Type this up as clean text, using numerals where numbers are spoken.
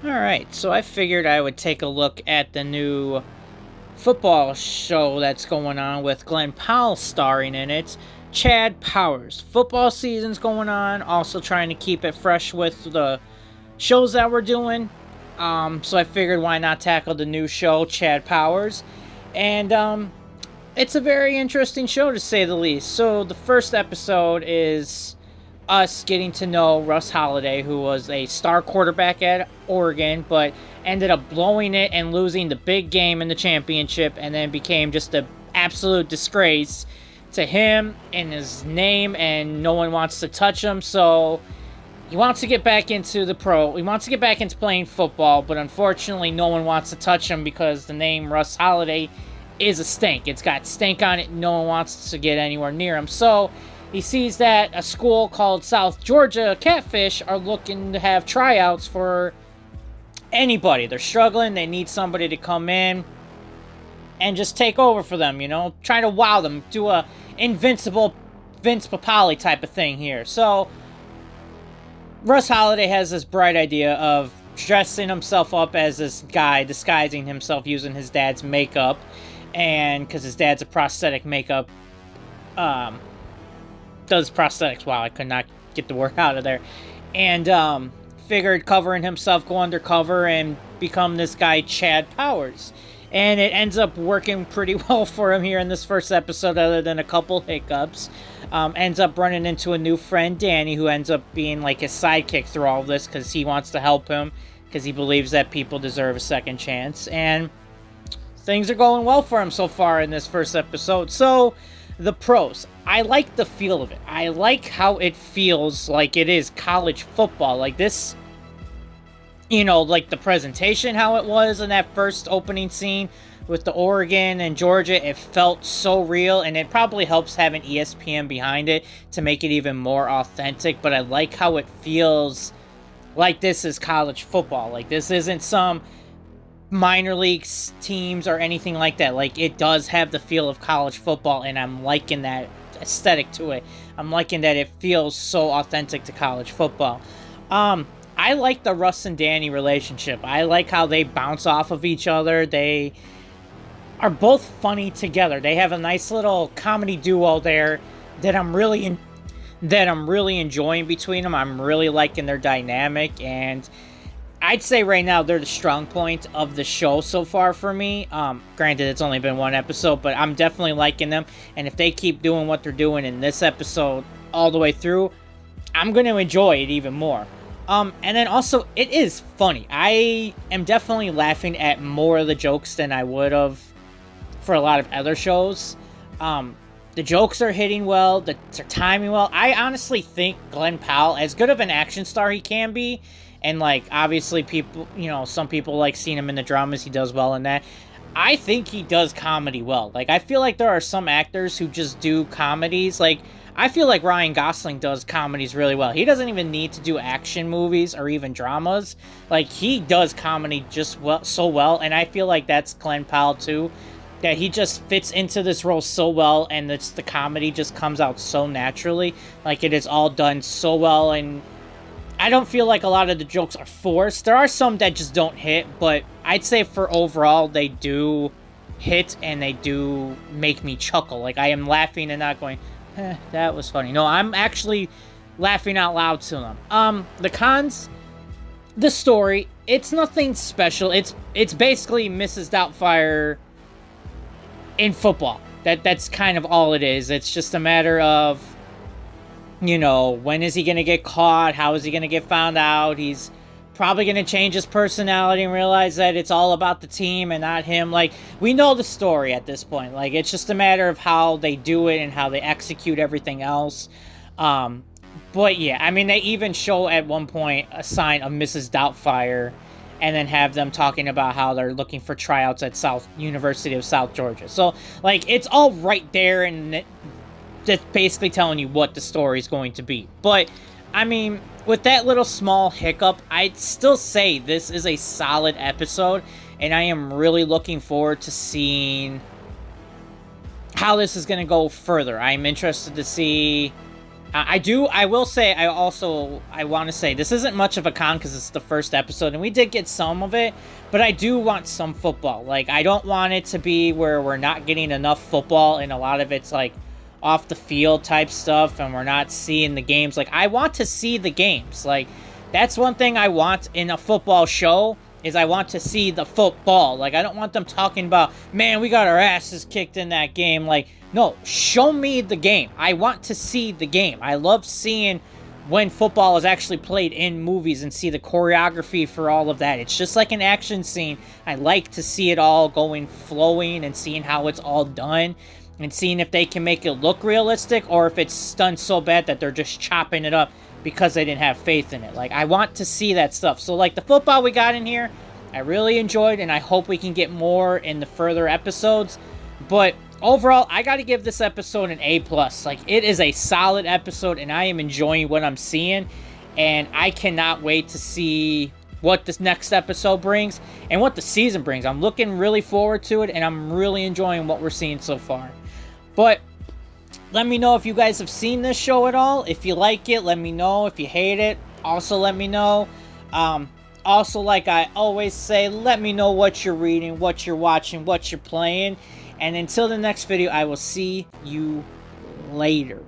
Alright, so I figured I would take a look at the new football show that's going on with Glen Powell starring in it. Chad Powers. Football season's going on, also trying to keep it fresh with the shows that we're doing. So I figured why not tackle the new show, Chad Powers. And it's a very interesting show to say the least. So the first episode is us getting to know Russ Holiday, who was a star quarterback at Oregon, but ended up blowing it and losing the big game in the championship, and then became just an absolute disgrace to him and his name, and no one wants to touch him. So he wants to get back into he wants to get back into playing football, but unfortunately no one wants to touch him because the name Russ Holiday is a stink. It's got stink on it. No one wants to get anywhere near him. So he sees that a school called South Georgia Catfish are looking to have tryouts for anybody. They're struggling. They need somebody to come in and just take over for them, trying to wow them, do a invincible Vince Papale type of thing here. So Russ Holiday has this bright idea of dressing himself up as this guy, disguising himself using his dad's makeup, and because his dad's a prosthetic makeup, does prosthetics. Wow, I could not get the word out of there. And figured covering himself, go undercover, and become this guy, Chad Powers. And it ends up working pretty well for him here in this first episode, other than a couple hiccups. Ends up running into a new friend, Danny, who ends up being like his sidekick through all of this because he wants to help him, because he believes that people deserve a second chance. And things are going well for him so far in this first episode. So the pros. I like the feel of it. I like how it feels like it is college football. Like this, like the presentation, how it was in that first opening scene with the Oregon and Georgia. It felt so real, and it probably helps having ESPN behind it to make it even more authentic. But I like how it feels like this is college football. Like this isn't some minor leagues teams or anything like that. Like it does have the feel of college football, and I'm liking that aesthetic to it. I'm liking that it feels so authentic to college football. I like the Russ and Danny relationship. I like how they bounce off of each other. They are both funny together. They have a nice little comedy duo there that I'm really enjoying between them. I'm really liking their dynamic, and I'd say right now they're the strong point of the show so far for me. Granted, it's only been one episode, but I'm definitely liking them. And if they keep doing what they're doing in this episode all the way through, I'm going to enjoy it even more. And then also, it is funny. I am definitely laughing at more of the jokes than I would have for a lot of other shows. The jokes are hitting well. They're timing well. I honestly think Glen Powell, as good of an action star he can be, and, obviously people, some people like seeing him in the dramas. He does well in that. I think he does comedy well. I feel like there are some actors who just do comedies. I feel like Ryan Gosling does comedies really well. He doesn't even need to do action movies or even dramas. He does comedy just so well. And I feel like that's Glen Powell, too. That he just fits into this role so well, and the comedy just comes out so naturally. It is all done so well, and I don't feel like a lot of the jokes are forced. There are some that just don't hit, but I'd say for overall, they do hit, and they do make me chuckle. I am laughing and not going, that was funny. No, I'm actually laughing out loud to them. The cons, the story, it's nothing special. It's basically Mrs. Doubtfire in football. That's kind of all it is. It's just a matter of, when is he going to get caught? How is he going to get found out? He's probably going to change his personality and realize that it's all about the team and not him. We know the story at this point. It's just a matter of how they do it and how they execute everything else. But yeah, they even show at one point a sign of Mrs. Doubtfire, and then have them talking about how they're looking for tryouts at University of South Georgia. So, it's all right there, and that's basically telling you what the story is going to be. But, with that little small hiccup, I'd still say this is a solid episode, and I am really looking forward to seeing how this is going to go further. I'm interested to see I will say, I want to say, this isn't much of a con because it's the first episode, and we did get some of it, but I do want some football. Like, I don't want it to be where we're not getting enough football, and a lot of it's, like, off the field type stuff, and we're not seeing the games. Like, I want to see the games. Like, that's one thing I want in a football show, is I want to see the football. Like, I don't want them talking about, man, we got our asses kicked in that game. Like, no, show me the game. I want to see the game. I love seeing when football is actually played in movies and see the choreography for all of that. It's just like an action scene. I like to see it all going, flowing, and seeing how it's all done, and seeing if they can make it look realistic or if it's done so bad that they're just chopping it up because they didn't have faith in it. Like, I want to see that stuff. So, like, the football we got in here, I really enjoyed, and I hope we can get more in the further episodes. But overall, I got to give this episode an A+. Like, it is a solid episode, and I am enjoying what I'm seeing, and I cannot wait to see what this next episode brings and what the season brings. I'm looking really forward to it, and I'm really enjoying what we're seeing so far. But let me know if you guys have seen this show at all. If you like it, let me know. If you hate it, also let me know. Also, like I always say, let me know what you're reading, what you're watching, what you're playing. And until the next video, I will see you later.